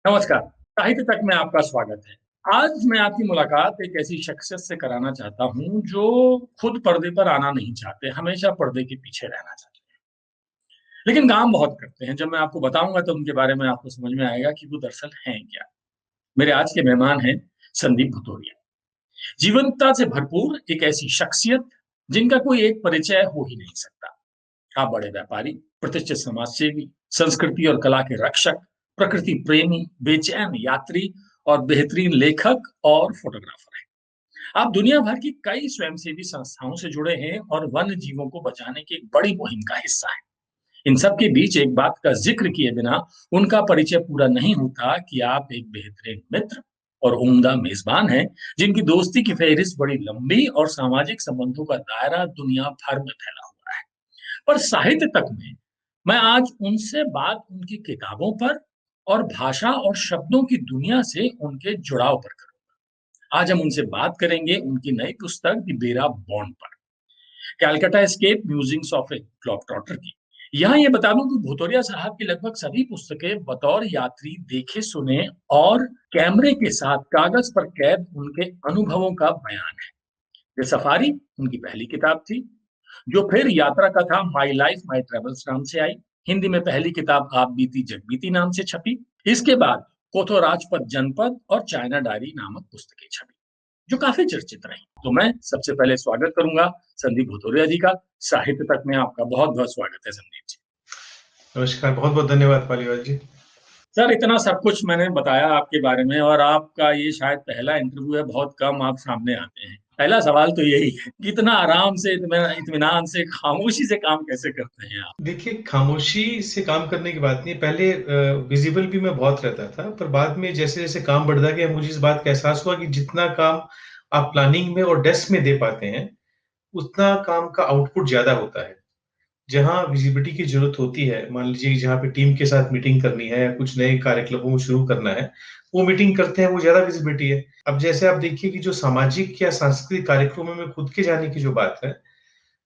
नमस्कार। साहित्य तक में आपका स्वागत है। आज मैं आपकी मुलाकात एक ऐसी शख्सियत से कराना चाहता हूँ जो खुद पर्दे पर आना नहीं चाहते, हमेशा पर्दे के पीछे रहना चाहते हैं। लेकिन काम बहुत करते हैं। जब मैं आपको बताऊंगा तो उनके बारे में आपको समझ में आएगा कि वो दरअसल हैं क्या। मेरे आज के मेहमान हैं संदीप भुतोरिया। जीवंतता से भरपूर एक ऐसी शख्सियत जिनका कोई एक परिचय हो ही नहीं सकता। आप बड़े व्यापारी, प्रतिष्ठित समाजसेवी, संस्कृति और कला के रक्षक, प्रकृति प्रेमी, बेचैन यात्री और बेहतरीन लेखक और फोटोग्राफर हैं। आप दुनिया भर की कई स्वयंसेवी संस्थाओं से जुड़े हैं और वन्य जीवों को बचाने की एक बड़ी मुहिम का हिस्सा हैं। इन सब के बीच एक बात का जिक्र किए बिना उनका परिचय पूरा नहीं होता कि आप एक बेहतरीन मित्र और उम्दा मेजबान हैं, जिनकी दोस्ती की फहरिस्त बड़ी लंबी और सामाजिक संबंधों का दायरा दुनिया भर में फैला हुआ है। पर साहित्य तक में मैं आज उनसे बात उनकी किताबों पर और भाषा और शब्दों की दुनिया से उनके जुड़ाव पर करूंगा। आज हम उनसे बात करेंगे उनकी नई पुस्तक द बेरा बॉन्ड पर, Calcutta escape musings of A globe trotter की। यहाँ ये बता दूं कि भुतोरिया साहब की लगभग सभी पुस्तकें बतौर यात्री देखे सुने और कैमरे के साथ कागज पर कैद उनके अनुभवों का बयान है। ये सफारी उनकी पहली किताब थी, जो फिर यात्रा का था माई लाइफ माई ट्रेवल्स नाम से आई। हिंदी में पहली किताब आप बीती जगबीती नाम से छपी। इसके बाद कोथो राजपथ जनपद और चाइना डायरी नामक पुस्तकें छपी, जो काफी चर्चित रही। तो मैं सबसे पहले स्वागत करूंगा संदीप भुतोरिया जी का। साहित्य तक में आपका बहुत बहुत स्वागत है संदीप जी। नमस्कार, बहुत बहुत धन्यवाद पालीवाल जी। सर, इतना सब कुछ मैंने बताया आपके बारे में और आपका ये शायद पहला इंटरव्यू है, बहुत कम आप सामने आते हैं। पहला सवाल तो यही है कि इतना आराम से, इत्मीनान से, खामोशी से काम कैसे करते हैं आप? देखिए, खामोशी से काम करने की बात नहीं, पहले विजिबल भी मैं बहुत रहता था, पर बाद में जैसे-जैसे काम बढ़ता गया, मुझे इस बात का एहसास हुआ कि जितना काम आप प्लानिंग में और डेस्क में दे पाते हैं, उतना काम का आउटपुट ज़्यादा होता है। जहाँ विजिबिलिटी की ज़रूरत होती है, मान लीजिए जहाँ पे टीम के साथ मीटिंग करनी है या कुछ नए कार्यक्रमों को शुरू करना है, वो मीटिंग करते हैं, वो ज़्यादा विजिबिलिटी है। अब जैसे आप देखिए कि जो सामाजिक या सांस्कृतिक कार्यक्रमों में खुद के जाने की जो बात है,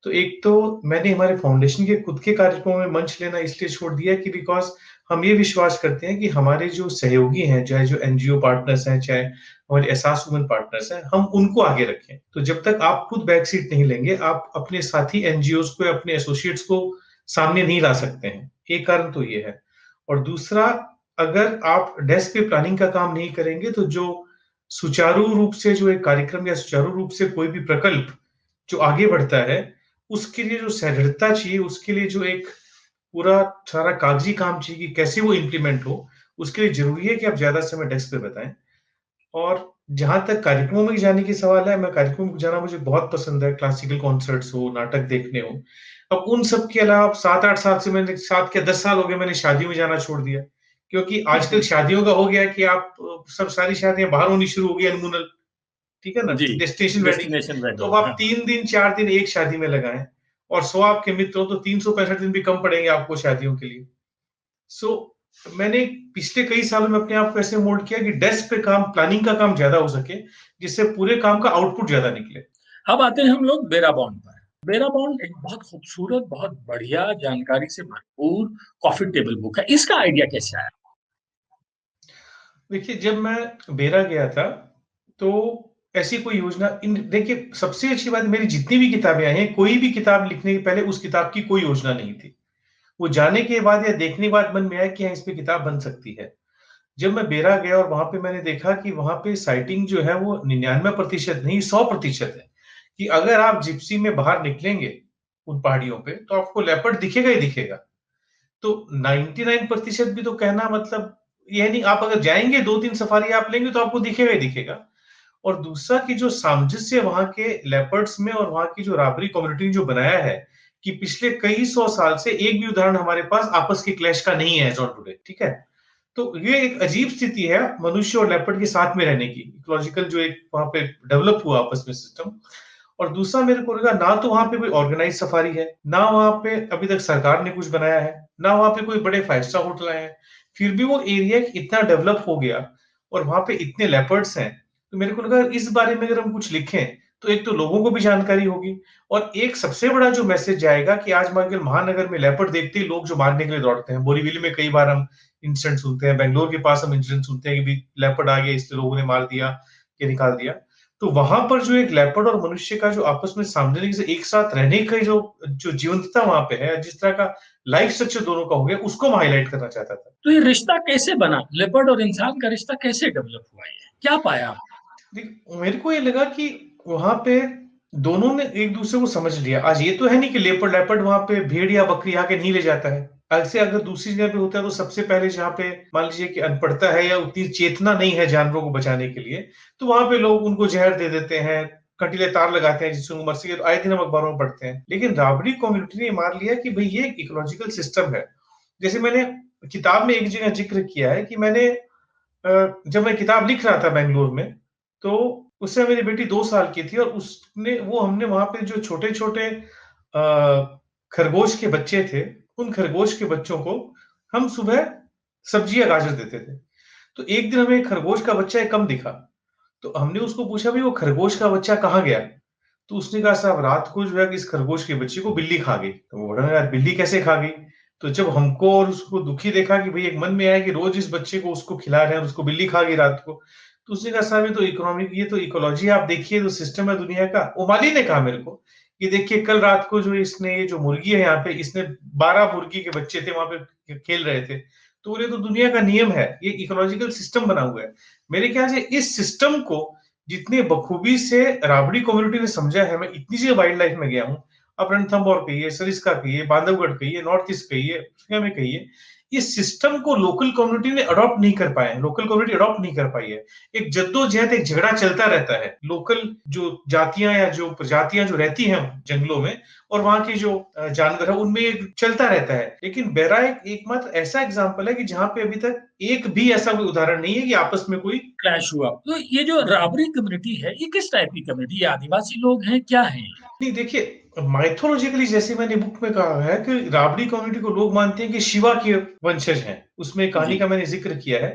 तो एक तो मैंने हमारे फाउंडेशन के खुद के कार्यक्रमों में मंच लेना इसलिए छोड़ दिया कि बिकॉज़ हम ये विश्वास करते हैं कि हमारे जो सहयोगी हैं, चाहे जो एनजीओ पार्टनर्स हैं, चाहे हमारे एहसास वुमन पार्टनर्स हैं, हम उनको आगे रखें। तो जब तक आप खुद बैक सीट नहीं लेंगे, आप अपने साथी एनजीओज़ को या अपने एसोसिएट्स को सामने नहीं ला सकते हैं। एक कारण तो ये है। और दूसरा, अगर आप डेस्क पे प्लानिंग का काम नहीं करेंगे, तो जो सुचारू रूप से जो एक कार्यक्रम या सुचारू रूप से कोई भी प्रकल्प जो आगे बढ़ता है, उसके लिए जो सहृदयता चाहिए, उसके लिए जो एक पूरा सारा कागजी काम चाहिए कि कैसे वो इम्प्लीमेंट हो, उसके लिए ज़रूरी है कि आप ज़्यादा समय डेस्क पे बिताएँ। और जहाँ तक कार्यक्रमों में जाने की सवाल है, मैं कार्यक्रमों में जाना मुझे बहुत पसंद है, क्लासिकल कॉन्सर्ट्स हो, नाटक देखने हो। अब उन सब के अलावा 7-8 साल से मैंने 7 क्या 10 साल हो गए मैंने शादियों में जाना छोड़ दिया। क्योंकि आजकल शादियों का हो गया है कि आप सब सारी शादियाँ बाहर होनी शुरू हो गई अनमूनल, ठीक है ना? जी, डेस्टिनेशन वेडिंग। डेस्टिनेशन तो वेडिंग, अब आप हाँ। 3 दिन, 4 दिन एक शादी में लगाएँ और 100 आपके मित्र हो तो 365 दिन भी कम पड़ेंगे आपको शादियों के लिए। सो मैंने पिछले कई सालों में अपने आप को ऐसे मोल्ड किया कि डेस्क पे काम, प्लानिंग का काम ज़्यादा हो सके, जिससे पूरे काम का आउटपुट ज़्यादा निकले। अब आते हैं हम लोग बेरा बॉन्ड पर। बेरा बॉन्ड एक बहुत खूबसूरत, बहुत बढ़िया जानकारी से भरपूर कॉफी टेबल बुक है। इसका आइडिया कैसे आया? देखिए, जब मैं बेरा गया था, तो ऐसी कोई योजना इन देखिए, सबसे अच्छी बात मेरी जितनी भी किताबें आई हैं, कोई भी किताब लिखने के पहले उस किताब की कोई योजना नहीं थी। वो जाने के बाद या देखने के बाद मन में आया कि हाँ, इस पे किताब बन सकती है। जब मैं बेरा गया और वहाँ पे मैंने देखा कि वहाँ पे साइटिंग जो है वो 99% नहीं 100% है, कि अगर आप जिप्सी में बाहर निकलेंगे, उन पहाड़ियों पे, तो आपको लेपर्ड दिखेगा ही दिखेगा। तो 99% भी तो कहना मतलब ये नहीं, आप अगर जाएँगे 2-3 सफारी आप लेंगे तो आपको दिखेगा ही दिखेगा। और दूसरा कि जो सामंजस्य वहाँ के लेपर्ड्स में और वहाँ की जो राबरी कम्युनिटी ने जो बनाया है, कि पिछले कई 100 साल से एक भी उदाहरण हमारे पास आपस के क्लैश का नहीं है एज़ ऑन टुडे, ठीक है? तो ये एक अजीब स्थिति है मनुष्य और लेपर्ड के साथ में रहने की, इकोलॉजिकल जो एक वहाँ पे डेवलप हुआ आपस में सिस्टम। और दूसरा मेरे को लगा ना तो वहाँ पे कोई ऑर्गेनाइज़ सफारी है, ना वहाँ पे अभी तक सरकार ने कुछ बनाया है, ना वहाँ पे कोई बड़े 5 स्टार होटल आए हैं। फिर भी वो एरिया इतना डेवलप हो गया और वहाँ पे इतने लेपर्ड्स हैं, तो मेरे को लगा इस बारे में अगर हम कुछ लिखें, तो एक तो लोगों को भी जानकारी होगी, और एक सबसे बड़ा जो मैसेज जाएगा कि आज महानगर में लेपर्ड देखते ही लोग जो मारने के लिए दौड़ते हैं, बोरीवली में कई बार हम इंसिडेंट सुनते हैं, बेंगलोर के पास हम इंसिडेंट सुनते हैं कि भी लेपर्ड आ गया इसलिए लोगों ने मार दिया कि निकाल दिया। तो वहां पर जो एक लेपर्ड और मनुष्य का जो आपस में सामने से एक साथ रहने का जो जो जीवंतता वहां पे है, जिस तरह का लाइफ स्ट्रक्चर दोनों का हो गया, उसको मैं हाईलाइट करना चाहता था। तो ये रिश्ता कैसे बना, लेपर्ड और इंसान का रिश्ता कैसे डेवलप हुआ, ये क्या पाया? मेरे को ये लगा कि वहां पे दोनों ने एक दूसरे को समझ लिया। आज ये तो है नहीं कि लेपर्ड लेपर्ड वहां पे भेड़ या बकरी आके नहीं ले जाता है। ऐसे अगर दूसरी जगह पे होता है तो सबसे पहले जहाँ पे मान लीजिए कि अनपढ़ता है या उतनी चेतना नहीं है जानवरों को बचाने के लिए, तो वहां पे लोग उनको जहर दे देते हैं, कटीले तार लगाते हैं जिससे उनको मर सके। आए दिन हम अखबारों में पढ़ते हैं। लेकिन राबड़ी कम्युनिटी ने मान लिया कि भाई ये एक इकोलॉजिकल सिस्टम है। जैसे मैंने किताब में एक जगह जिक्र किया है कि जब मैं किताब लिख रहा था बेंगलोर में, तो उस समय मेरी बेटी 2 साल की थी, और हमने वहां पे जो छोटे छोटे खरगोश के बच्चे थे, उन खरगोश के बच्चों को हम सुबह सब्जी या गाजर देते थे। तो एक दिन हमें खरगोश का बच्चा एक कम दिखा, तो हमने उसको पूछा भाई वो खरगोश का बच्चा कहाँ गया? तो उसने कहा साहब रात को जो है इस खरगोश के बच्चे को बिल्ली खा गई। तो बोला यार बिल्ली कैसे खा गई? तो जब हमको और उसको दुखी देखा कि भाई एक मन में आया कि रोज इस बच्चे को उसको खिला रहे हैं और उसको बिल्ली खा गई रात को, तो उसने कहा साहब ये तो इकोलॉजी आप देखिए, तो सिस्टम है दुनिया का। वो माली ने कहा मेरे को कि देखिए कल रात को जो इसने ये जो मुर्गी है यहाँ पे, इसने 12 मुर्गी के बच्चे थे वहां पे खेल रहे थे। तो बोले तो दुनिया का नियम है, ये इकोलॉजिकल सिस्टम बना हुआ है। मेरे ख्याल से इस सिस्टम को जितने बखूबी से राबड़ी कम्युनिटी ने समझा है, मैं इतनी सी वाइल्ड लाइफ में गया हूँ, आप रणथंभौर कहिए, सरिस्का कहिए, बांधवगढ़ कहिए, नॉर्थ ईस्ट कहिए, में कहिए, इस सिस्टम को लोकल कम्युनिटी ने अडॉप्ट नहीं कर पाए, लोकल कम्युनिटी अडॉप्ट नहीं कर पाई है। एक जद्दोजहद, एक झगड़ा चलता रहता है। लोकल जो जातियां या जो प्रजातियां जो रहती हैं जंगलों में, और वहां के जो जानवर है उनमें एक चलता रहता है। लेकिन बेरा एकमात्र ऐसा एग्जाम्पल है कि जहां पे अभी तक एक भी ऐसा कोई उदाहरण नहीं है कि आपस में कोई क्लैश हुआ। तो ये जो राबरी कम्युनिटी है, ये किस टाइप की कम्युनिटी, ये आदिवासी लोग हैं, क्या है? नहीं, देखिए माइथोलॉजिकली जैसे मैंने बुक में कहा है कि राबड़ी कम्युनिटी को लोग मानते हैं कि शिवा के वंशज हैं, उसमें कहानी जी। का मैंने जिक्र किया है।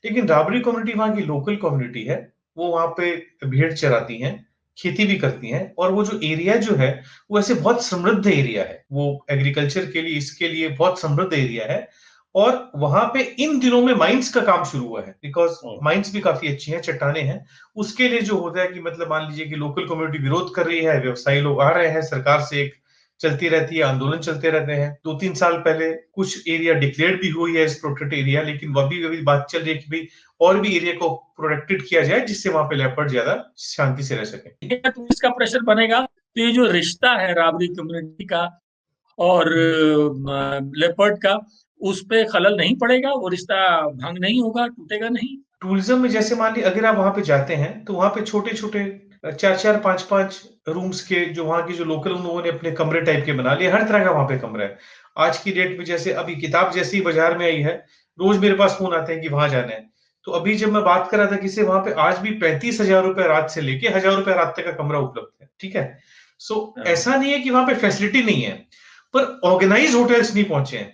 लेकिन राबड़ी कम्युनिटी वहां की लोकल कम्युनिटी है। वो वहां पे भेड़ चराती हैं, खेती भी करती हैं, और वो जो एरिया जो है वो ऐसे बहुत समृद्ध एरिया है। वो एग्रीकल्चर के लिए, इसके लिए बहुत समृद्ध एरिया है। और वहां पे इन दिनों में माइंस का काम शुरू हुआ है, बिकॉज माइंस भी काफी अच्छी हैं, चट्टाने हैं। उसके लिए जो होता है कि मतलब मान लीजिए कि लोकल कम्युनिटी विरोध कर रही है, व्यवसायी लोग आ रहे हैं, सरकार से एक चलती रहती है, आंदोलन चलते रहते हैं। 2-3 साल पहले कुछ एरिया डिक्लेयर भी हुई है इस प्रोटेक्टेड एरिया, लेकिन वह भी अभी बात चल रही है कि भाई और भी एरिया को प्रोटेक्टेड किया जाए जिससे वहां पे लेपर्ड ज्यादा शांति से रह सके। तो इसका प्रेशर बनेगा, तो ये जो रिश्ता है राबरी कम्युनिटी का और लेपर्ड का, उस पे खलल नहीं पड़ेगा, वो रिश्ता भंग नहीं होगा, टूटेगा नहीं? टूरिज्म में जैसे मान ली अगर आप वहां पे जाते हैं तो वहां पे छोटे छोटे 4-4, 5-5 रूम्स के जो वहां के जो लोकल, उन लोगों ने अपने कमरे टाइप के बना लिए। हर तरह का वहां पे कमरा है। आज की डेट में जैसे अभी किताब जैसी बाजार में आई है, रोज मेरे पास फोन आते हैं कि वहां जाना है। तो अभी जब मैं बात कर रहा था किसी, वहां पे आज भी 35,000 रुपए रात से लेके 1,000 रुपए रात तक का कमरा उपलब्ध है। ठीक है। सो ऐसा नहीं है कि वहां पे फैसिलिटी नहीं है, पर ऑर्गेनाइज होटल्स नहीं पहुंचे हैं।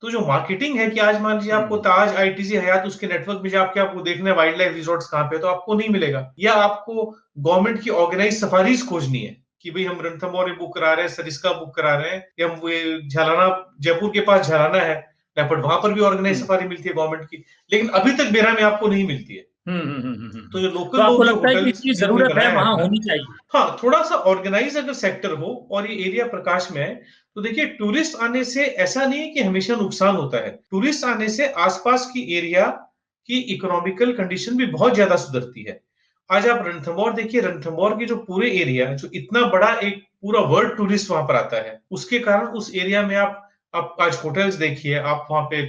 तो जो मार्केटिंग है कि आज मान लीजिए आपको ताज, आईटीसी, हयात, उसके नेटवर्क में जाके आपको देखना है वाइल्ड लाइफ रिसोर्ट्स कहाँ पे, तो आपको नहीं मिलेगा। या आपको गवर्नमेंट की ऑर्गेनाइज सफारीज खोजनी है कि भाई हम रणथंभौर बुक करा रहे हैं, सरिस्का बुक करा रहे हैं, या हम वो झालाना, जयपुर के पास झालाना है लेपर्ड, वहां पर भी ऑर्गेनाइज सफारी मिलती है गवर्नमेंट की। लेकिन अभी तक बेरा में आपको नहीं मिलती है। तो जो तो लोकल आपको लोग, जो लगता है कि होटल्स इसकी जिन्होंने जरूरत है, बनाया है वहां अपना, होनी चाहिए? हाँ, थोड़ा सा ऑर्गेनाइज अगर सेक्टर हो और ये एरिया प्रकाश में है, तो देखिए टूरिस्ट आने से ऐसा नहीं है कि हमेशा नुकसान होता है। टूरिस्ट आने से आसपास की एरिया की इकोनॉमिकल कंडीशन भी बहुत ज्यादा सुधरती है। आज आप रणथंभौर देखिए, रणथंभौर की जो पूरे एरिया, जो इतना बड़ा एक पूरा वर्ल्ड टूरिस्ट वहां पर आता है, उसके कारण उस एरिया में आप आज होटल्स देखिए, आप वहां पे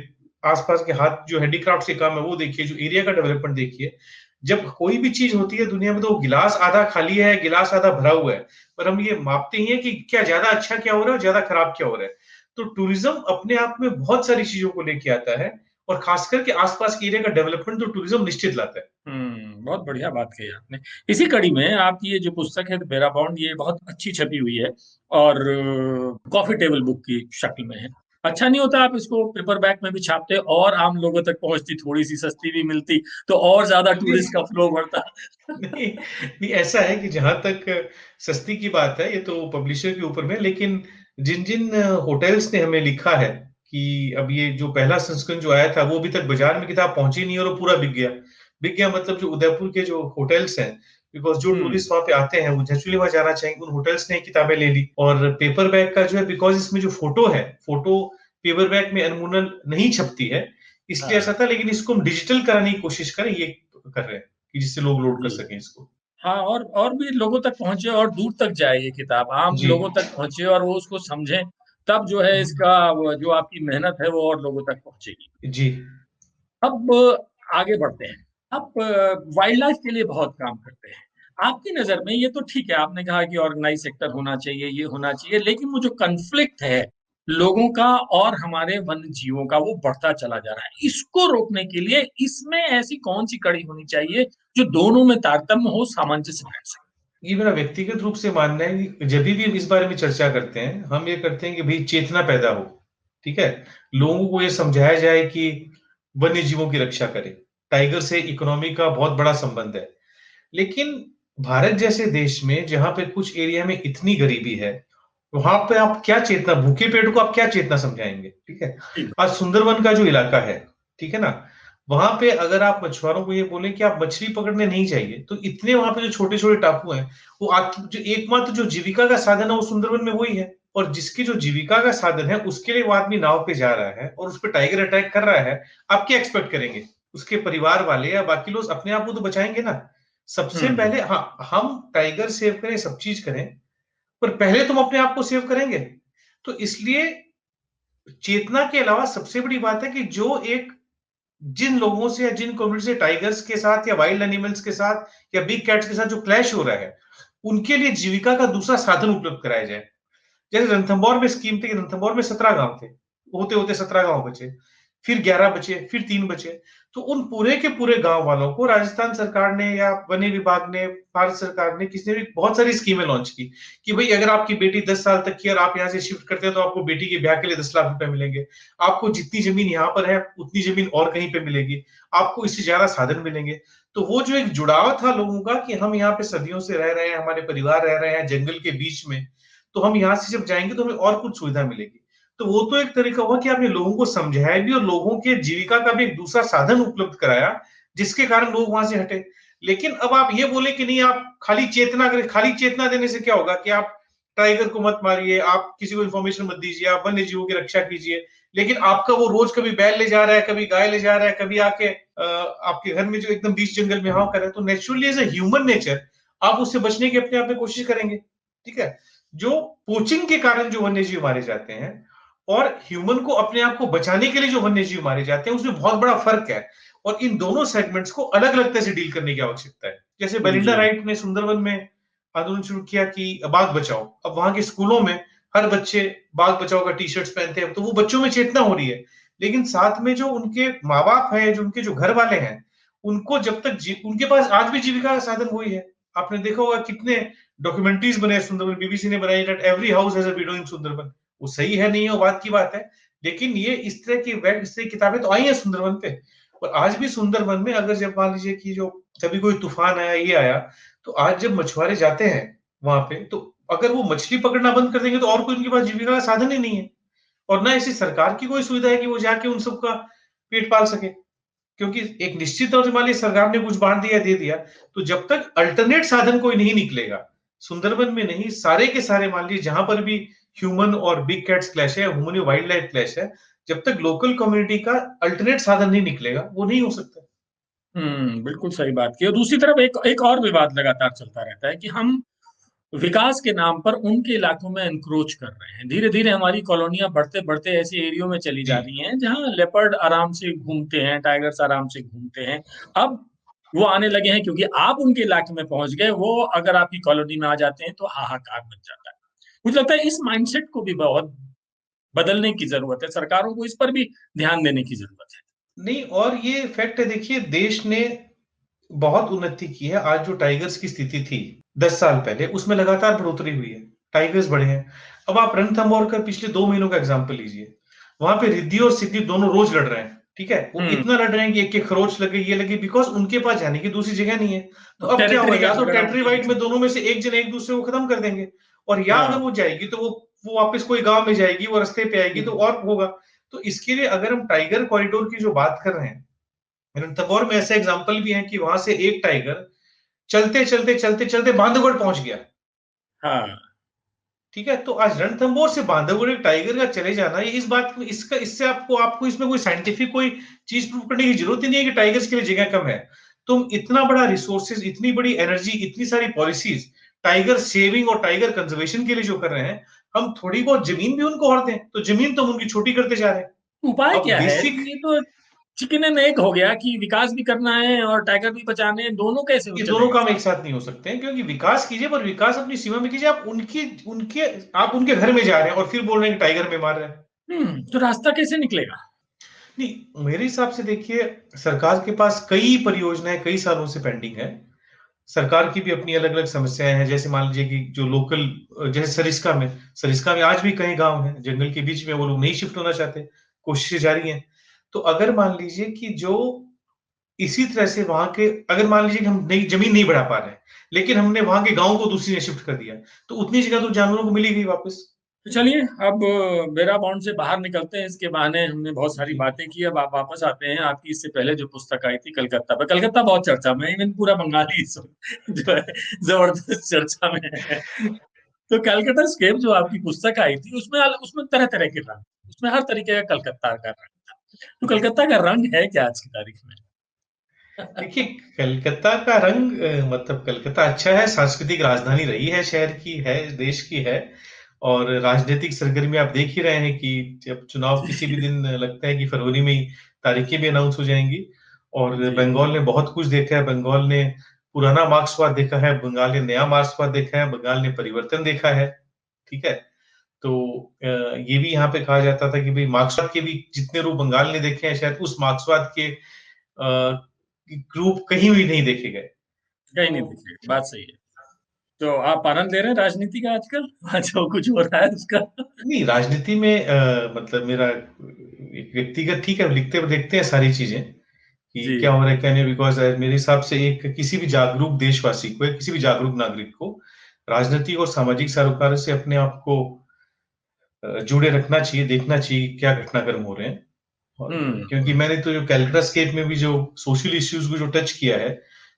आसपास के हाथ जो हैंडीक्राफ्ट के काम है वो देखिए, जो एरिया का डेवलपमेंट देखिए। जब कोई भी चीज होती है दुनिया में, तो गिलास आधा खाली है, गिलास आधा भरा हुआ है, पर हम ये मापते ही हैं कि क्या ज्यादा अच्छा क्या हो रहा है और ज्यादा खराब क्या हो रहा है। तो टूरिज्म अपने आप में बहुत सारी चीजों को लेके आता है, और खास करके आसपास के एरिया का डेवलपमेंट तो टूरिज्म निश्चित लाता है। बहुत बढ़िया बात कही आपने। इसी कड़ी में आपकी ये जो पुस्तक है बेराबॉन्ड, ये बहुत अच्छी छपी हुई है और कॉफी टेबल बुक की शक्ल में है। अच्छा नहीं होता आप इसको पेपर बैग में भी छापते और आम लोगों तक पहुंचती, थोड़ी सी सस्ती भी मिलती तो और ज्यादा टूरिस्ट का फ्लो बढ़ता। नहीं, नहीं ऐसा है कि जहां तक सस्ती की बात है ये तो पब्लिशर के ऊपर में, लेकिन जिन जिन होटल्स ने हमें लिखा है कि अब ये जो पहला संस्करण जो आया था वो अभी तक बाजार में किताब पहुंची नहीं और वो पूरा बिक गया मतलब जो उदयपुर के जो होटल्स हैं, बिकॉज जो हम्म। टूरिस्ट वहां पे आते हैं वो नेचुरली वहां जाना चाहेंगे, उन होटल्स ने किताबें ले ली। और पेपर बैग का जो है, बिकॉज इसमें जो फोटो है, फोटो पेपर बैग में अनमुनल नहीं छपती है, इसलिए ऐसा हाँ था, लेकिन इसको हम डिजिटल कराने की कोशिश करें, ये कर रहे हैं कि जिससे लोग लोड कर जी। सकें इसको। हाँ, और भी लोगों तक पहुंचे और दूर तक जाए ये किताब, आम जी। लोगों तक पहुंचे और वो उसको समझें, तब जो है इसका जो आपकी मेहनत है वो और लोगों तक पहुंचेगी। जी। अब आगे बढ़ते हैं। अब वाइल्ड लाइफ के लिए बहुत काम करते हैं। आपकी नज़र में ये तो ठीक है, आपने कहा कि ऑर्गेनाइज सेक्टर होना चाहिए, ये होना चाहिए, लेकिन वो जो कॉन्फ्लिक्ट है लोगों का और हमारे वन्य जीवों का, वो बढ़ता चला जा रहा है। इसको रोकने के लिए इसमें ऐसी कौन सी कड़ी होनी चाहिए जो दोनों में तारतम्य हो, सामंजस्य बैठ सके? ये मेरा व्यक्तिगत रूप से मानना है कि जब भी हम इस बारे में चर्चा करते हैं, हम ये करते हैं कि भाई चेतना पैदा हो, ठीक है? लोगों को ये समझाया जाए कि वन्य जीवों की रक्षा करें। टाइगर से इकोनॉमी का बहुत बड़ा संबंध है। लेकिन भारत जैसे देश में जहां पे कुछ एरिया में इतनी गरीबी है, वहां पे आप क्या चेतना, भूखे पेड़ को आप क्या चेतना समझाएंगे? ठीक है। ठीक। आज सुंदरवन का जो इलाका है, ठीक है ना, वहां पे अगर आप मछुआरों को ये बोले कि आप मछली पकड़ने नहीं चाहिए, तो इतने वहां पे जो छोटे छोटे टापू हैं, वो जो एकमात्र जो जीविका का साधन है वो सुंदरवन में वही है। और जिसकी जो जीविका का साधन है उसके लिए वो आदमी नाव पे जा रहा है और उस पर टाइगर अटैक कर रहा है, आप क्या एक्सपेक्ट करेंगे? उसके परिवार वाले या बाकी लोग अपने आप को तो बचाएंगे ना। सबसे हम्म। पहले हाँ, हम टाइगर सेव करें, सब चीज करें, पर पहले तुम अपने आप को सेव करेंगे। तो इसलिए चेतना के अलावा सबसे बड़ी बात है कि जो एक जिन लोगों से या जिन कम्युनिटी से टाइगर्स के साथ या वाइल्ड एनिमल्स के साथ या बिग कैट्स के साथ जो क्लैश हो रहा है, उनके लिए जीविका का दूसरा साधन उपलब्ध कराया जाए। जैसे रणथंभौर में स्कीम थी कि रणथंभौर में 17 गांव थे, होते होते 17 गांव बचे, फिर 11 बचे, फिर 3 बचे। तो उन पूरे के पूरे गांव वालों को राजस्थान सरकार ने या वन विभाग ने, भारत सरकार ने, किसी ने भी बहुत सारी स्कीमें लॉन्च की कि भाई अगर आपकी बेटी 10 साल तक की और आप यहाँ से शिफ्ट करते हैं तो आपको बेटी के ब्याह के लिए 10 लाख रुपए मिलेंगे। आपको जितनी जमीन यहाँ पर है उतनी जमीन और कहीं पे मिलेगी, आपको इससे ज्यादा साधन मिलेंगे। तो वो जो एक जुड़ाव था लोगों का कि हम यहाँ पे सदियों से रह रहे हैं, हमारे परिवार रह रहे हैं जंगल के बीच में, तो हम यहाँ से जब जाएंगे तो हमें और कुछ सुविधा मिलेगी। तो वो तो एक तरीका हुआ कि आपने लोगों को समझाया भी और लोगों के जीविका का भी एक दूसरा साधन उपलब्ध कराया, जिसके कारण लोग वहां से हटे। लेकिन अब आप ये बोले कि नहीं, आप खाली चेतना करें, खाली चेतना देने से क्या होगा कि आप टाइगर को मत मारिए, आप किसी को इंफॉर्मेशन मत दीजिए, आप वन्य जीवों की रक्षा कीजिए, लेकिन आपका वो रोज कभी बैल ले जा रहा है, कभी गाय ले जा रहा है, कभी आके आपके घर में जो एकदम बीच जंगल में हाँ करे, तो naturally as a human nature आप उससे बचने की अपने आप में कोशिश करेंगे। ठीक है। जो पोचिंग के कारण जो वन्य जीव मारे जाते हैं और ह्यूमन को अपने आप को बचाने के लिए जो वन्य जीव मारे जाते हैं, उसमें बहुत बड़ा फर्क है। और इन दोनों सेगमेंट्स को अलग अलग तरह से डील करने की आवश्यकता है। जैसे बेलिंडा जी। राइट ने सुंदरवन में आंदोलन शुरू किया कि बाघ बचाओ, अब वहां के स्कूलों में हर बच्चे बाघ बचाओ का टी शर्ट पहनते हैं, तो वो बच्चों में चेतना हो रही है। लेकिन साथ में जो उनके माँ बाप है, जो उनके जो घर वाले हैं, उनको जब तक उनके पास आज भी जीविका का साधन वही है। आपने देखा होगा कितने डॉक्यूमेंट्रीज बने सुंदरबन, बीबीसी ने बनाई, that every house has a widow in Sundarban. वो सही है नहीं है वो बात की बात है, लेकिन ये इस तरह की वेब, इस तरह की किताबें तो आई हैं सुंदरबन पे। और आज भी सुंदरबन में अगर जब मान लीजिए कि जो कभी कोई तूफान आया, ये आया, तो आज जब मछुआरे जाते हैं वहां पे, तो अगर वो मछली पकड़ना बंद कर देंगे तो और कोई उनके पास जीविका का साधन ही नहीं है। और ना ऐसी सरकार की कोई सुविधा है कि वो जाके उन सबका पेट पाल सके। क्योंकि एक निश्चित तौर से मान लीजिए सरकार ने कुछ बांट दिया, दे दिया, तो जब तक अल्टरनेट साधन कोई नहीं निकलेगा, सुंदरबन में नहीं, सारे के सारे मान लीजिए जहां पर भी ह्यूमन और बिग कैट्स क्लैश है, ह्यूमन वाइल्ड लाइफ क्लैश है, जब तक लोकल कम्युनिटी का अल्टरनेट साधन नहीं निकलेगा वो नहीं हो सकता। बिल्कुल सही बात की। और दूसरी तरफ एक एक और विवाद लगातार चलता रहता है कि हम विकास के नाम पर उनके इलाकों में एनक्रोच कर रहे हैं। धीरे धीरे हमारी कॉलोनियां बढ़ते बढ़ते ऐसे एरियो में चली जी। जा रही हैं जहां लेपर्ड आराम से घूमते हैं, टाइगर्स आराम से घूमते हैं। अब वो आने लगे हैं क्योंकि आप उनके इलाके में पहुंच गए, वो अगर आपकी कॉलोनी में आ जाते हैं तो हाहाकार मच जाता है। मुझे लगता है इस माइंडसेट को भी बहुत बदलने की जरूरत है, सरकारों को इस पर भी ध्यान देने की जरूरत है। नहीं, और ये फैक्ट है, देखिए देश ने बहुत उन्नति की है। आज जो टाइगर्स की स्थिति थी 10 साल पहले, उसमें लगातार बढ़ोतरी हुई है, टाइगर्स बढ़े हैं। अब आप रणथंभौर का पिछले 2 महीनों का एग्जाम्पल लीजिए। वहां पे रिद्धि और सिद्धि दोनों रोज लड़ रहे हैं, ठीक है, वो हम्म। इतना लड़ रहे हैं कि एक खरोच लगे, ये लगे, बिकॉज उनके पास जाने की दूसरी जगह नहीं है। तो अब क्या होगा, टेरिटरी का या तो झगड़ा टेरिटरी उनके वाइड बीच में में। दोनों में से एक जन एक दूसरे को खत्म कर देंगे, और या अगर हाँ। वो जाएगी तो वो वापस कोई गांव में जाएगी, वो रास्ते पे आएगी तो हम्म। और होगा। तो इसके लिए अगर हम टाइगर कॉरिडोर की जो बात कर रहे हैं, रणथंभौर में ऐसे एग्जाम्पल भी है कि वहां से एक टाइगर चलते चलते चलते चलते बांधवगढ़ पहुंच गया, हाँ। ठीक है। तो आज रणथंभौर से बांधवगढ़ एक टाइगर का चले जाना, ये इस बात इसका इससे आपको आपको इसमें कोई साइंटिफिक कोई चीज प्रूव करने की जरूरत ही नहीं है कि टाइगर्स के लिए जगह कम है। तुम इतना बड़ा रिसोर्सेज, इतनी बड़ी एनर्जी, इतनी सारी पॉलिसीज टाइगर सेविंग और टाइगर कंजर्वेशन के लिए जो कर रहे हैं, हम थोड़ी बहुत जमीन भी उनको हर दें तो जमीन तो हम उनकी छोटी करते जा रहे हैं। उपाय अब क्या है? बेसिक, ये तो चिकन एंड एग हो गया कि विकास भी करना है और टाइगर भी बचाने हैं, दोनों कैसे हो ये दोनों चलेगा काम एक साथ? साथ नहीं हो सकते हैं, क्योंकि विकास कीजिए पर विकास अपनी सीमा में कीजिए। आप उनकी उनके आप उनके घर में जा रहे हैं और फिर बोल रहे हैं कि टाइगर में मार रहे हैं। तो रास्ता कैसे निकलेगा? नहीं, मेरे हिसाब से देखिए, सरकार के पास कई परियोजनाएं कई सालों से पेंडिंग है। सरकार की भी अपनी अलग अलग समस्याएं हैं, जैसे मान लीजिए कि जो लोकल, जैसे सरिस्का में आज भी कई गांव हैं जंगल के बीच में, वो लोग नहीं शिफ्ट होना चाहते, कोशिशें जारी हैं। तो अगर मान लीजिए कि जो इसी तरह से वहां के, अगर मान लीजिए कि हम नई जमीन नहीं बढ़ा पा रहे हैं, लेकिन हमने वहां के गांव को दूसरी जगह शिफ्ट कर दिया, तो उतनी जगह तो जानवरों को मिली गई वापस। तो चलिए, अब बेरा बाउंड से बाहर निकलते हैं। इसके बहाने हमने बहुत सारी जी बातें की, अब आप वापस आते हैं आपकी इससे पहले जो पुस्तक आई थी कलकत्ता पे। कलकत्ता बहुत चर्चा में, इवन पूरा बंगाली जो है जबरदस्त चर्चा में है। तो कलकत्ता स्केप जो आपकी पुस्तक आई थी, उसमें उसमें तरह तरह के रंग, उसमें हर तरीके का कलकत्ता का रंग था। तो कलकत्ता का रंग है क्या आज की तारीख में? देखिए, कलकत्ता का रंग, मतलब कलकत्ता अच्छा है, सांस्कृतिक राजधानी रही है, शहर की है, देश की है। और राजनीतिक सरगर्मी आप देख ही रहे हैं कि जब चुनाव किसी भी दिन लगता है कि फरवरी में ही तारीखें भी अनाउंस हो जाएंगी। और जी। बंगाल ने बहुत कुछ देखा है, बंगाल ने पुराना मार्क्सवाद देखा है, बंगाल ने नया मार्क्सवाद देखा है, बंगाल ने परिवर्तन देखा है, ठीक है। तो ये भी यहाँ पे कहा जाता था कि भाई मार्क्सवाद के भी जितने रूप बंगाल ने देखे हैं, शायद उस मार्क्सवाद के ग्रुप कहीं भी नहीं देखे गए। कहीं नहीं तो दिखे, बात सही है। तो आप आनंद ले रहे हैं राजनीति का आजकल? जो कुछ हो रहा है उसका? नहीं, राजनीति में मतलब मेरा एक व्यक्तिगत, ठीक है, लिखते देखते हैं सारी चीजें कि जी। क्या हो रहा है क्या नहीं, बिकॉज मेरे हिसाब से एक किसी भी जागरूक देशवासी को, किसी भी जागरूक नागरिक को राजनीतिक और सामाजिक सरोकारों से अपने आप को जुड़े रखना चाहिए, देखना चाहिए क्या घटनाक्रम हो रहे हैं। और हम्म। क्योंकि मैंने तो जो कैलकाटा स्केप में भी जो सोशल इश्यूज को जो टच किया है,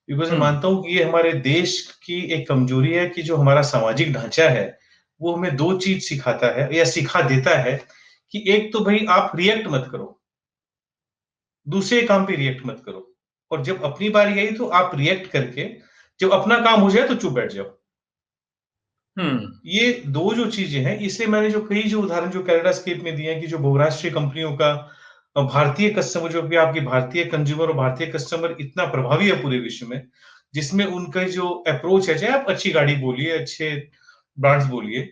बिकॉज मैं हम्म। मानता हूँ कि ये हमारे देश की एक कमजोरी है कि जो हमारा सामाजिक ढांचा है, वो हमें दो चीज सिखाता है या सिखा देता है कि एक तो भाई आप रिएक्ट मत करो, दूसरे काम पे रिएक्ट मत करो, और जब अपनी बारी आई तो आप रिएक्ट करके जब अपना काम हो जाए तो चुप बैठ जाओ। हम्म। ये दो जो चीजें हैं, इसलिए मैंने जो कई जो उदाहरण जो कैनेडा स्केप में दिए हैं कि जो बहुराष्ट्रीय कंपनियों का भारतीय कस्टमर, जो कि आपकी भारतीय कंज्यूमर और भारतीय कस्टमर इतना प्रभावी है पूरे विश्व में, जिसमें उनका जो अप्रोच है, चाहे आप अच्छी गाड़ी बोलिए, अच्छे ब्रांड्स बोलिए,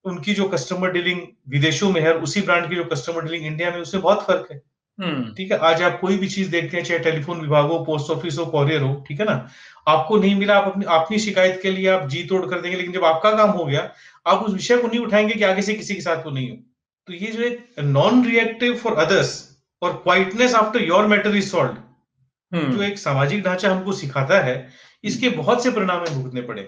उनकी जो कस्टमर डीलिंग विदेशों में है और उसी ब्रांड की जो कस्टमर डीलिंग इंडिया में, उसमें बहुत फर्क है। हम्म। ठीक है, आज आप कोई भी चीज देखते हैं, चाहे टेलीफोन विभाग हो, पोस्ट ऑफिस हो, कॉरियर हो, ठीक है ना, आपको नहीं मिला, आप अपनी शिकायत के लिए आप जी तोड़ कर देंगे, लेकिन जब आपका काम हो गया, आप उस विषय को नहीं उठाएंगे कि आगे से किसी के साथ वो नहीं हो। तो ये जो एक नॉन रिएक्टिव फॉर अदर्स और quietness after your matter is solve, जो हम्म। एक सामाजिक ढांचा हमको सिखाता है, इसके बहुत से परिणाम हमें भुगतने पड़े।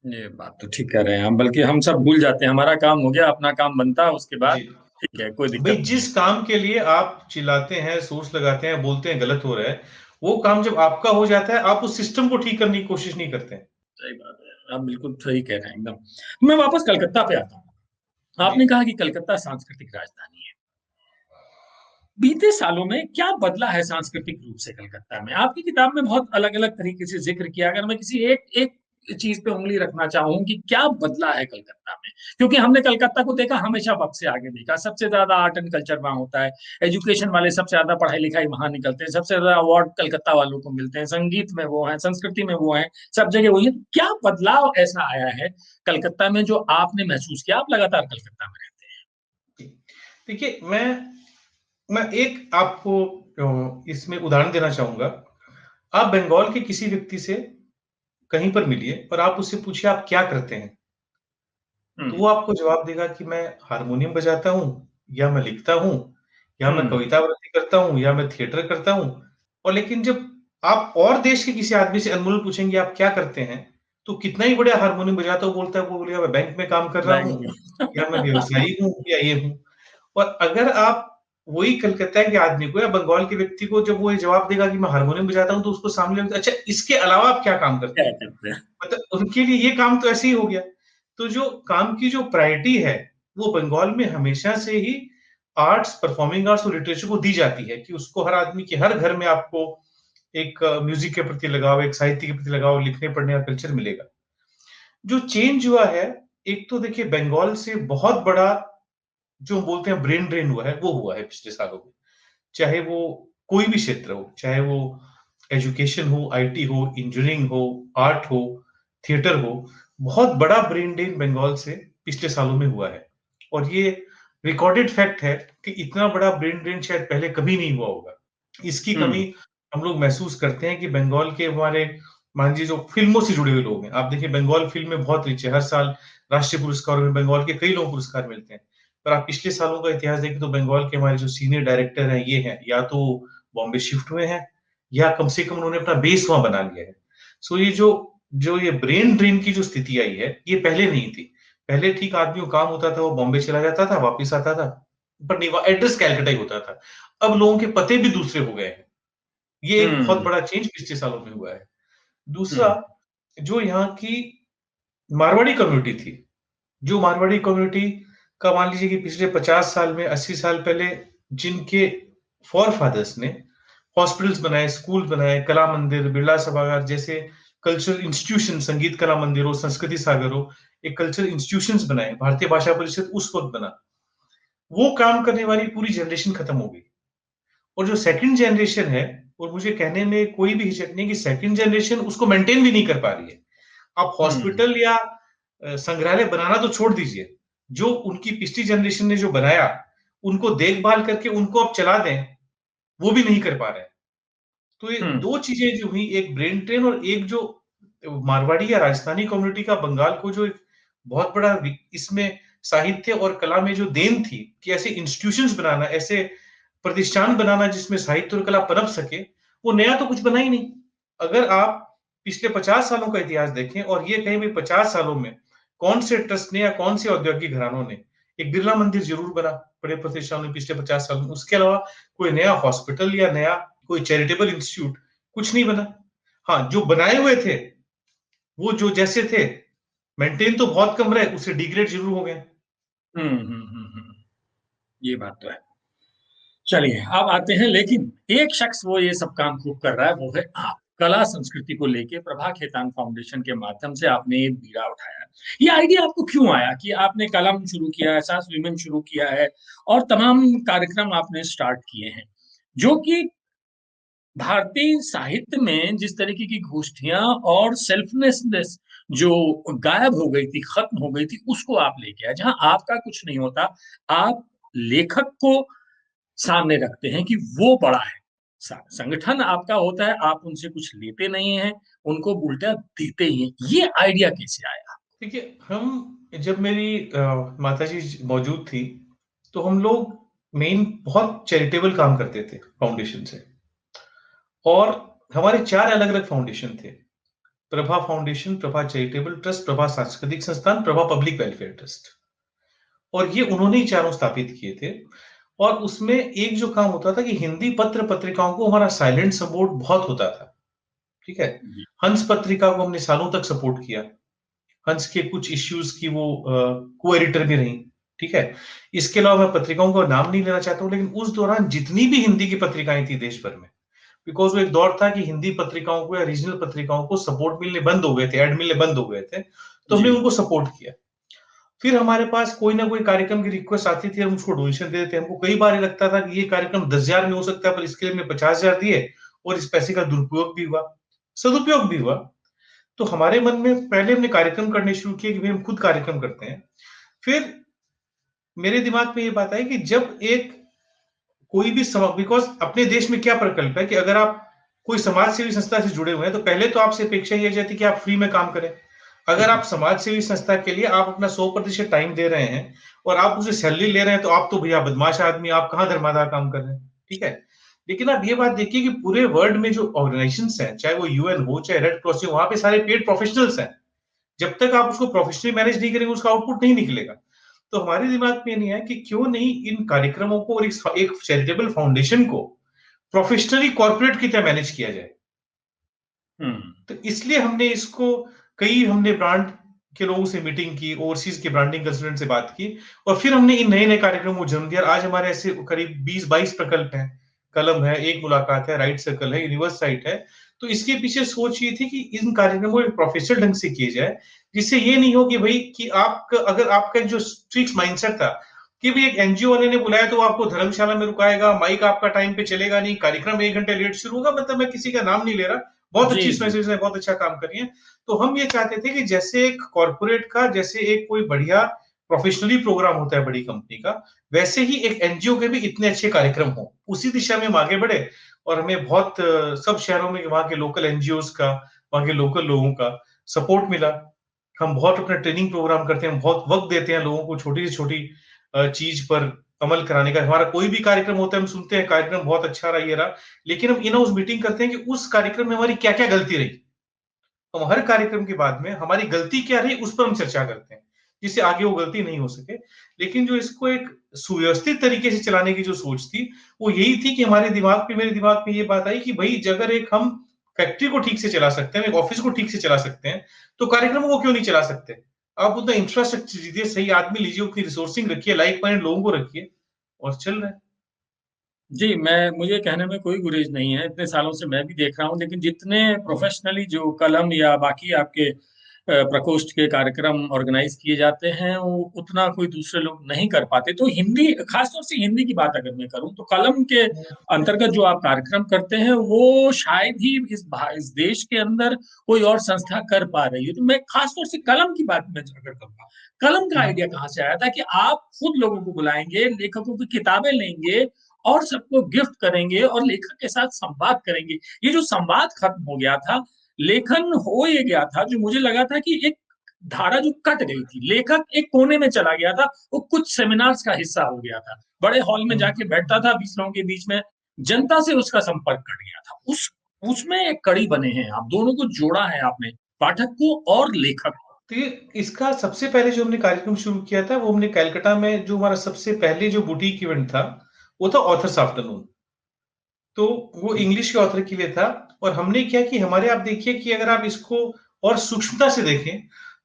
ये बात तो ठीक कह रहे हैं हम, बल्कि हम सब भूल जाते हैं हमारा काम हो गया, अपना काम बनता है उसके बाद। जी, ठीक है, कोई भाई दिक्कत नहीं है। जिस काम के लिए आप चिल्लाते हैं, सोच लगाते हैं, बोलते हैं गलत हो रहा है, वो काम जब आपका हो जाता है, आप उस सिस्टम को ठीक करने की कोशिश नहीं करते हैं। सही बात है, आप बिल्कुल सही कह रहे हैं एकदम। मैं वापस कलकत्ता पे आता हूँ। जी, आपने कहा कि कलकत्ता सांस्कृतिक राजधानी है। बीते सालों में क्या बदला है सांस्कृतिक रूप से कलकत्ता में? आपकी किताब में बहुत अलग अलग तरीके से जिक्र किया। अगर मैं किसी एक एक चीज पे उंगली रखना चाहूँ कि क्या बदला है कलकत्ता में, क्योंकि हमने कलकत्ता को देखा, हमेशा वक्त से आगे देखा। सबसे ज्यादा आर्ट एंड कल्चर वहां होता है, एजुकेशन वाले सबसे ज्यादा पढ़ाई लिखाई वहां निकलते हैं, सबसे ज्यादा अवार्ड कलकत्ता वालों को मिलते हैं, संगीत में वो है, संस्कृति में वो है, सब जगह वही है। क्या बदलाव ऐसा आया है कलकत्ता में जो आपने महसूस किया? आप लगातार कलकत्ता में रहते जी। देखिए, मैं एक आपको इसमें उदाहरण देना चाहूंगा। आप बंगाल के किसी व्यक्ति से कहीं पर मिलिए और आप उससे पूछिए आप क्या करते हैं, हैं। तो वो आपको जवाब देगा कि मैं हारमोनियम बजाता हूँ, या मैं लिखता हूँ, या मैं कविता आवृत्ति करता हूँ, या मैं थिएटर करता हूँ। और लेकिन जब आप और देश के किसी आदमी से अनमोल पूछेंगे आप क्या करते हैं, तो कितना ही बढ़िया हारमोनियम बजाता है, वो बोलता है, वो बोलेगा मैं बैंक में काम कर रहा हूँ, बैंक या मैं व्यवसायी हूँ, या ये हूँ। और अगर आप वही कलकत्ता के आदमी को या बंगाल के व्यक्ति को जब वो ये जवाब देगा कि मैं हारमोनियम बजाता हूँ, तो उसको सामने अच्छा इसके अलावा आप क्या काम करते क्या हैं? करते हैं? मतलब उनके लिए ये काम तो ऐसे ही हो गया। तो जो काम की जो प्रायोरिटी है, वो बंगाल में हमेशा से ही आर्ट्स, परफॉर्मिंग आर्ट्स और लिटरेचर को दी जाती है कि उसको हर आदमी के हर घर में आपको एक म्यूजिक के प्रति लगाव, एक साहित्य के प्रति लगाव, लिखने पढ़ने का कल्चर मिलेगा। जो चेंज हुआ है, एक तो देखिए बंगाल से बहुत बड़ा जो बोलते हैं ब्रेन ड्रेन हुआ है, वो हुआ है पिछले सालों में। चाहे वो कोई भी क्षेत्र हो, चाहे वो एजुकेशन हो, आईटी हो, इंजीनियरिंग हो, आर्ट हो, थिएटर हो, बहुत बड़ा ब्रेन ड्रेन बंगाल से पिछले सालों में हुआ है। और ये रिकॉर्डेड फैक्ट है कि इतना बड़ा ब्रेन ड्रेन शायद पहले कभी नहीं हुआ होगा। इसकी हुँ, कमी हम लोग महसूस करते हैं कि बंगाल के हमारे मान लीजिए जो फिल्मों से जुड़े हुए लोग हैं, आप देखिए बंगाल फिल्म में बहुत रिच है, हर साल राष्ट्रीय पुरस्कारों में बंगाल के कई लोगों को पुरस्कार मिलते हैं। पर आप पिछले सालों का इतिहास देखें तो बंगाल के हमारे जो सीनियर डायरेक्टर हैं, ये हैं, या तो बॉम्बे शिफ्ट हुए हैं, या कम से कम उन्होंने अपना बेस वहां बना लिया है। सो ये जो जो ये ब्रेन ड्रेन की जो स्थिति आई है, ये पहले नहीं थी। पहले ठीक आदमी को काम होता था, वो बॉम्बे चला जाता था, वापिस आता था, पर नहीं, एड्रेस कैलकाटा ही होता था। अब लोगों के पते भी दूसरे हो गए हैं। ये एक बहुत हुँ, बड़ा चेंज पिछले सालों में हुआ है। हुँ, दूसरा, जो यहाँ की मारवाड़ी कम्युनिटी थी, जो मारवाड़ी कम्युनिटी का मान लीजिए कि पिछले 50 साल में, 80 साल पहले जिनके फॉर फादर्स ने हॉस्पिटल्स बनाए, स्कूल बनाए, कला मंदिर, बिरला सभागार जैसे कल्चरल इंस्टीट्यूशन, संगीत कला मंदिर हो, संस्कृति सागर हो, एक कल्चरल इंस्टीट्यूशंस बनाए, भारतीय भाषा परिषद उस वक्त बना। वो काम करने वाली पूरी जनरेशन खत्म हो गई। और जो सेकंड जनरेशन है, और मुझे कहने में कोई भी हिचक नहीं कि सेकंड जनरेशन उसको मेंटेन भी नहीं कर पा रही है। आप हुँ, हॉस्पिटल या संग्रहालय बनाना तो छोड़ दीजिए, जो उनकी पिछली जनरेशन ने जो बनाया, उनको देखभाल करके उनको आप चला दें, वो भी नहीं कर पा रहे हैं। तो ये हुँ, दो चीजें जो हुई, एक ब्रेन ट्रेन और एक जो मारवाड़ी या राजस्थानी कम्युनिटी का बंगाल को जो एक बहुत बड़ा इसमें साहित्य और कला में जो देन थी कि ऐसे इंस्टीट्यूशंस बनाना, ऐसे प्रतिष्ठान बनाना जिसमें साहित्य और कला पनप सके, वो नया तो कुछ बना ही नहीं। अगर आप पिछले 50 सालों का इतिहास देखें और ये कहें भी 50 सालों में कौन से ट्रस्ट ने या कौन से औद्योगिक घरानों ने, एक बिरला मंदिर जरूर बना बड़े प्रतिष्ठान में पिछले 50 साल में, उसके अलावा कोई नया हॉस्पिटल या नया कोई चैरिटेबल इंस्टीट्यूट कुछ नहीं बना। हाँ, जो बनाए हुए थे, वो जो जैसे थे, मेंटेन तो बहुत कम रहे, उससे डिग्रेड जरूर हो गए। हुँ, हुँ, हुँ, हुँ। ये बात तो है। चलिए, अब आते हैं लेकिन एक शख्स वो ये सब काम खूब कर रहा है, वो है आप। कला संस्कृति को लेके प्रभा खेतान फाउंडेशन के माध्यम से आपने ये बीड़ा उठाया। ये आइडिया आपको क्यों आया कि आपने कलम शुरू किया है, एहसास वीमेन शुरू किया है और तमाम कार्यक्रम आपने स्टार्ट किए हैं, जो कि भारतीय साहित्य में जिस तरीके की गोष्ठियाँ और सेल्फलेसनेस जो गायब हो गई थी, खत्म हो गई थी, उसको आप लेके आए। जहाँ आपका कुछ नहीं होता, आप लेखक को सामने रखते हैं कि वो बड़ा है। संगठन आपका होता है, आप उनसे कुछ लेते नहीं हैं, उनको उल्टा देते ही हैं। ये आइडिया कैसे आया? देखिए, हम जब मेरी माताजी मौजूद थी, तो हम लोग मेन बहुत चैरिटेबल काम करते थे फाउंडेशन से। और हमारे 4 अलग-अलग फाउंडेशन थे। Prabha foundation, Prabha charitable trust, Prabha सांस्कृतिक संस्थान, प्रभा पब्लिक वेलफेयर ट्रस्ट। और ये उन्होंने ही चारों स्थापित किए थे। और उसमें एक जो काम होता था कि हिंदी पत्र पत्रिकाओं को हमारा साइलेंट सपोर्ट बहुत होता था। ठीक है? जी, हंस पत्रिका को हमने सालों तक सपोर्ट किया। हंस के कुछ इश्यूज की वो को एडिटर भी रही। ठीक है? इसके अलावा मैं पत्रिकाओं का नाम नहीं लेना चाहता हूं, लेकिन उस दौरान जितनी भी हिंदी की पत्रिकाएं थी देश भर में, बिकॉज वो एक दौर था कि हिंदी पत्रिकाओं को या रीजनल पत्रिकाओं को सपोर्ट मिलने बंद हो गए थे, एड मिलने बंद हो गए थे, तो हमने जी। उनको सपोर्ट किया। फिर हमारे पास कोई ना कोई कार्यक्रम की रिक्वेस्ट आती थी, हम उसको डोनेशन दे देते। हमको कई बार ये लगता था कि ये कार्यक्रम 10,000 में हो सकता है, पर इसके लिए हमने 50,000 दिए और इस पैसे का दुरुपयोग भी हुआ, सदुपयोग भी हुआ। तो हमारे मन में पहले हमने कार्यक्रम करने शुरू किए कि भाई हम खुद कार्यक्रम करते हैं। फिर मेरे दिमाग में ये बात आई कि जब एक कोई भी बिकॉज अपने देश में क्या प्रकल्प है कि अगर आप कोई समाज सेवी संस्था से जुड़े हुए हैं, तो पहले तो आपसे अपेक्षा ये जाती है कि आप फ्री में काम करें। अगर आप समाज सेवी संस्था के लिए आप अपना 100% टाइम दे रहे हैं और आप उसे सैलरी ले रहे हैं, तो आप तो भैया बदमाश आदमी, आप कहां धर्मादार काम कर रहे हैं, ठीक है। लेकिन आप ये बात देखिए कि पूरे वर्ल्ड में जो ऑर्गेनाइजेशंस हैं, चाहे वो यूएन हो, चाहे रेड क्रॉस हो, वहां पे सारे पेड प्रोफेशनल्स हैं। जब तक आप उसको प्रोफेशनली मैनेज नहीं करेंगे, उसका आउटपुट नहीं निकलेगा। तो हमारे दिमाग में नहीं है कि क्यों नहीं इन कार्यक्रमों को और एक चैरिटेबल फाउंडेशन को प्रोफेशनली कॉर्पोरेट की तरह मैनेज किया जाए। तो इसलिए हमने इसको, कई हमने ब्रांड के लोगों से मीटिंग की, ओवरसीज के ब्रांडिंग कंसल्टेंट से बात की, और फिर हमने इन नए नए कार्यक्रमों को जन्म दिया। आज हमारे ऐसे करीब 20-22 प्रकल्प हैं। कलम है, एक मुलाकात है, राइट सर्कल है, यूनिवर्स साइट है। तो इसके पीछे सोच ये थी कि इन कार्यक्रमों को प्रोफेशनल ढंग से किए जाए, जिससे ये नहीं हो कि भाई कि आप, अगर आपका जो स्ट्रिक्ट माइंडसेट था कि भाई एक एनजीओ वाले ने बुलाया तो आपको धर्मशाला में रुकाएगा, माइक आपका टाइम पे चलेगा नहीं, कार्यक्रम 1 घंटे लेट शुरू होगा, मतलब मैं किसी का नाम नहीं ले रहा, बहुत जी, अच्छी जी। सोसाइटी ने बहुत अच्छा काम कर रही है। तो हम ये चाहते थे कि जैसे एक कॉर्पोरेट का, जैसे एक कोई बढ़िया प्रोफेशनली प्रोग्राम होता है बड़ी कंपनी का, वैसे ही एक एनजीओ के भी इतने अच्छे कार्यक्रम हो। उसी दिशा में हम आगे बढ़े, और हमें बहुत सब शहरों में वहां के लोकल एनजीओ का, वहां के लोकल लोगों का सपोर्ट मिला। हम बहुत अपना ट्रेनिंग प्रोग्राम करते हैं, हम बहुत वक्त देते हैं लोगों को छोटी से छोटी चीज पर अमल कराने का। हमारा कोई भी कार्यक्रम होता है, हम सुनते हैं कार्यक्रम बहुत अच्छा रहा, ये रहा, लेकिन हम इन हाउस मीटिंग करते हैं कि उस कार्यक्रम में हमारी क्या क्या गलती रही। हम हर कार्यक्रम के बाद में हमारी गलती क्या रही उस पर हम चर्चा करते हैं, जिससे आगे वो गलती नहीं हो सके। लेकिन जो इसको एक सुव्यवस्थित तरीके से चलाने की जो सोच थी, वो यही थी कि हमारे दिमाग पे, मेरे दिमाग में ये बात आई कि भाई अगर एक हम फैक्ट्री को ठीक से चला सकते हैं, एक ऑफिस को ठीक से चला सकते हैं, तो कार्यक्रमों को क्यों नहीं चला सकते। आप उतना इंफ्रास्ट्रक्चर दीजिए, सही आदमी लीजिए, उतनी रिसोर्सिंग रखिए, लाइक माइंड लोगों को रखिए, और चल रहा है। जी, मुझे कहने में कोई गुरेज नहीं है, इतने सालों से मैं भी देख रहा हूँ, लेकिन जितने प्रोफ़ेशनली जो कलम या बाकी आपके प्रकोष्ठ के कार्यक्रम ऑर्गेनाइज़ किए जाते हैं, वो उतना कोई दूसरे लोग नहीं कर पाते। तो हिंदी, ख़ास तौर से हिंदी की बात अगर मैं करूँ, तो कलम के अंतर्गत जो आप कार्यक्रम करते हैं, वो शायद ही इस देश के अंदर कोई और संस्था कर पा रही है। तो मैं ख़ास तौर से कलम की बात मैं अगर करूँगा, कलम का आइडिया कहाँ से आया था कि आप खुद लोगों को बुलाएँगे, लेखकों की किताबें लेंगे और सबको गिफ्ट करेंगे और लेखक के साथ संवाद करेंगे। ये जो संवाद खत्म हो गया था, लेखन हो ये गया था, जो मुझे लगा था कि एक धारा जो कट गई थी। लेखक एक कोने में चला गया था, वो कुछ सेमिनार्स का हिस्सा हो गया था। बड़े हॉल में जाके बैठता था 20 लोगों के बीच में, जनता से उसका संपर्क कट गया था। उसमें एक कड़ी बने हैं आप, दोनों को जोड़ा है आपने, पाठक को और लेखक को। तो ये इसका सबसे पहले जो हमने कार्यक्रम शुरू किया था, वो हमने कलकत्ता में, जो हमारा सबसे पहले जो बुटीक इवेंट था, वो था ऑथर्स आफ्टरनून। तो वो इंग्लिश के ऑथर के लिए था। और हमने क्या कि हमारे, आप देखिए कि अगर आप इसको और सूक्ष्मता से देखें,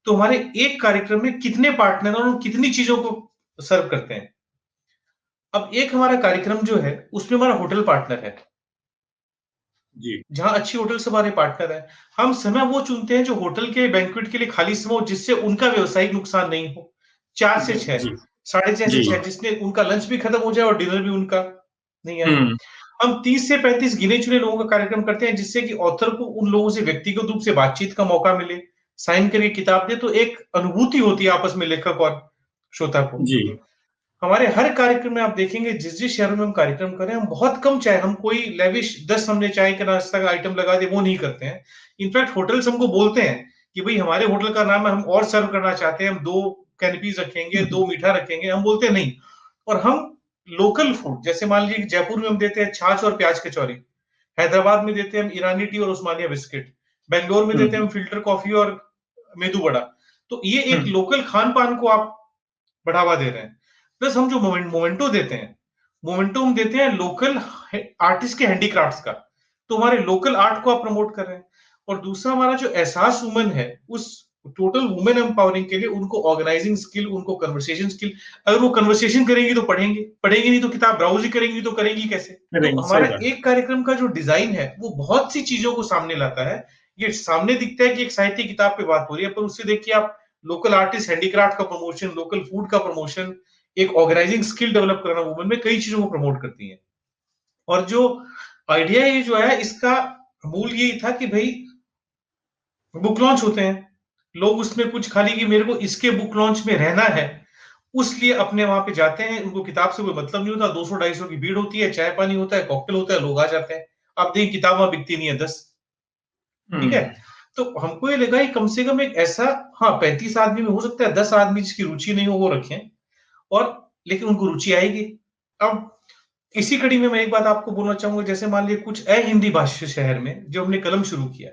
तो हमारे एक कार्यक्रम में कितने पार्टनर और कितनी चीजों को सर्व करते हैं। अब एक हमारा कार्यक्रम जो है, उसमें हमारा होटल पार्टनर है, जी। जहां अच्छी होटल से हमारे पार्टनर है। हम समय वो चुनते हैं जो होटल के बैंक्वेट के लिए खाली समय हो, जिससे उनका व्यवसायिक नुकसान नहीं हो। 4 से 6, जी, 6:30 से 6, जी। जिसमें उनका लंच भी खत्म हो जाए और डिनर भी उनका नहीं आए। हुँ, हम 30 से 35 गिने चुने लोगों का कार्यक्रम करते हैं, जिससे कि ऑथर को उन लोगों से व्यक्तिगत रूप से बातचीत का मौका मिले, साइन करके किताब दे, तो एक अनुभूति होती है आपस में लेखक और श्रोता को। जी। हमारे हर कार्यक्रम में आप देखेंगे, जिस जिस शहर में हम कार्यक्रम करें, हम बहुत कम चाय, हम कोई लेविश 10 हमने चाय का नाश्ता का आइटम लगा दे, वो नहीं करते हैं। इनफैक्ट होटल्स हमको बोलते हैं कि भाई हमारे होटल का नाम है, हम और सर्व करना चाहते हैं, हम 2 कैनपीज रखेंगे, 2 मीठा रखेंगे। हम बोलते हैं नहीं। और हम लोकल फूड, जैसे मान लीजिए जयपुर में हम देते हैं छाछ और प्याज कचौरी, हैदराबाद में देते हैं हम ईरानी टी और उस्मानिया बिस्किट, बेंगलोर में हुँ, देते हैं हम फिल्टर कॉफी और मेदू वड़ा। तो ये हुँ। एक लोकल खान पान को आप बढ़ावा दे रहे हैं। प्लस हम जो मोमेंटो देते हैं, मोमेंटो हम देते हैं लोकल आर्टिस्ट के हैंडीक्राफ्ट्स का। तो हमारे लोकल आर्ट को आप प्रमोट कर रहे हैं। और दूसरा हमारा जो एहसास वुमन है, उस टोटल वुमेन एम्पावरिंग के लिए उनको ऑर्गेनाइजिंग स्किल, उनको कन्वर्सेशन स्किल। अगर वो कन्वर्सेशन करेंगी तो पढ़ेंगे, पढ़ेंगे नहीं तो किताब ब्राउज ही करेंगी, तो करेंगी कैसे। तो करेंगे, सही हमारा बात है। एक कार्यक्रम का जो डिजाइन है, वो बहुत सी चीजों को सामने लाता है। ये सामने दिखता है कि एक साहित्य किताब पे बात हो रही है, पर उससे देखिए आप लोकल आर्टिस्ट हैंडीक्राफ्ट का प्रमोशन, लोकल फूड का प्रमोशन, एक ऑर्गेनाइजिंग स्किल डेवलप करना वुमेन में, कई चीजों को प्रमोट करती है। और जो आइडिया ये जो है, इसका मूल यही था कि भाई बुक लॉन्च होते हैं, लोग उसमें कुछ खाली कि मेरे को इसके बुक लॉन्च में रहना है, उसलिए अपने वहां पे जाते हैं। उनको किताब से कोई मतलब नहीं होता, 200-250 की भीड़ होती है, चाय पानी होता है, कॉकटेल होता है, लोग आ जाते हैं। आप देखिए किताब वहां बिकती नहीं है 10। ठीक है। हुँ। तो हमको ये लगा कि कम से कम एक ऐसा, हाँ 35 आदमी में हो सकता है 10 आदमी जिसकी रुचि नहीं हो वो रखें, और लेकिन उनको रुचि आएगी। अब इसी कड़ी में मैं एक बात आपको बोलना चाहूंगा, जैसे मान लीजिए कुछ हिंदी भाषी शहर में जो हमने कलम शुरू किया,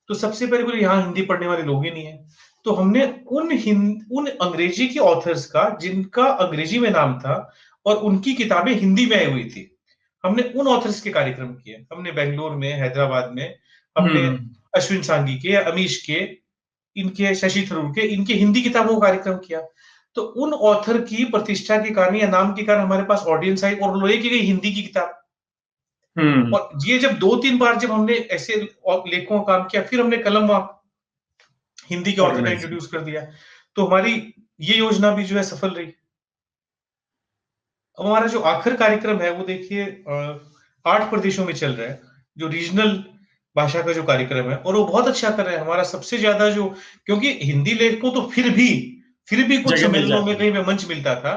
तो सबसे पहले बोले यहाँ हिंदी पढ़ने वाले लोग ही नहीं है, तो हमने उन अंग्रेजी के ऑथर्स का जिनका अंग्रेजी में नाम था और उनकी किताबें हिंदी में आई हुई थी, हमने उन ऑथर्स के कार्यक्रम किए। हमने बेंगलोर में, हैदराबाद में, हमने अश्विन सांघी के, अमीश के, इनके, शशि थरूर के, इनके हिंदी किताबों का कार्यक्रम किया। तो उन ऑथर की प्रतिष्ठा के कारण या नाम के कारण हमारे पास ऑडियंस आई और लेके गई हिंदी की किताब। और ये जब 2-3 बार जब हमने ऐसे लेखों का काम किया, फिर हमने कलम हिंदी के ऑथर का इंट्रोड्यूस कर दिया, तो हमारी ये योजना भी जो है सफल रही। अब हमारा जो आखिर कार्यक्रम है वो देखिए 8 प्रदेशों में चल रहा है, जो रीजनल भाषा का जो कार्यक्रम है, और वो बहुत अच्छा कर रहा है। हमारा सबसे ज्यादा जो, क्योंकि हिंदी लेखकों तो फिर भी कुछ सम्मेलनों में कहीं पे मंच मिलता था,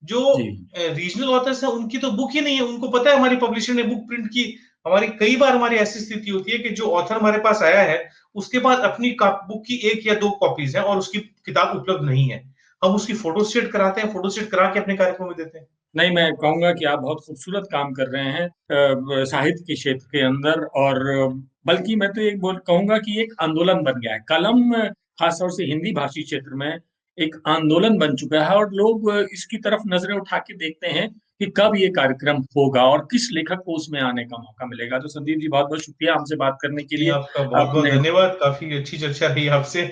जो रीजनल ऑथर्स है उनकी तो बुक ही नहीं है। उनको पता है हमारी पब्लिशर ने बुक प्रिंट की। हमारी कई बार हमारी ऐसी स्थिति होती है कि जो ऑथर हमारे पास आया है उसके पास अपनी बुक की 1 या 2 कॉपीज है और उसकी किताब उपलब्ध नहीं है। हम उसकी फोटोस्टेट कराते हैं, फोटोस्टेट करा के अपने कार्यक्रम में देते हैं। नहीं, मैं कहूंगा कि आप बहुत खूबसूरत काम कर रहे हैं साहित्य के क्षेत्र के अंदर, और बल्कि मैं तो एक कहूंगा कि एक आंदोलन बन गया है कलम, खासतौर से हिंदी भाषी क्षेत्र में एक आंदोलन बन चुका है, और लोग इसकी तरफ नजरें उठा के देखते हैं कि कब ये कार्यक्रम होगा और किस लेखक को उसमें आने का मौका मिलेगा। तो संदीप जी, बहुत बहुत शुक्रिया हमसे बात करने के लिए। आपका बहुत बहुत आपने धन्यवाद, काफी अच्छी चर्चा रही आपसे।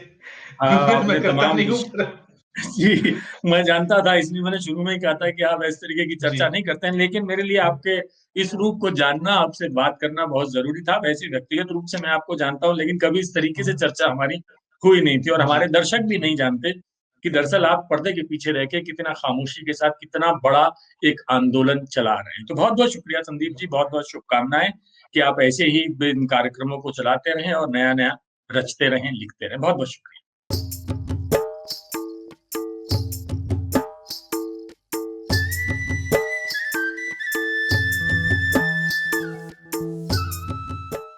आपने मैं करता तमाम नहीं हूँ जी, मैं जानता था, इसलिए मैंने शुरू में ही कहा था कि आप इस तरीके की जी। चर्चा नहीं करते हैं, लेकिन मेरे लिए आपके इस रूप को जानना, आपसे बात करना बहुत जरूरी था। वैसे व्यक्तिगत रूप से मैं आपको जानता हूँ, लेकिन कभी इस तरीके से चर्चा हमारी हुई नहीं थी, और हमारे जी। दर्शक भी नहीं जानते कि दरअसल आप पर्दे के पीछे रह के कितना खामोशी के साथ कितना बड़ा एक आंदोलन चला रहे हैं। तो बहुत बहुत शुक्रिया संदीप जी, बहुत बहुत शुभकामनाएं कि आप ऐसे ही इन कार्यक्रमों को चलाते रहें और नया नया रचते रहें, लिखते रहें। बहुत बहुत शुक्रिया।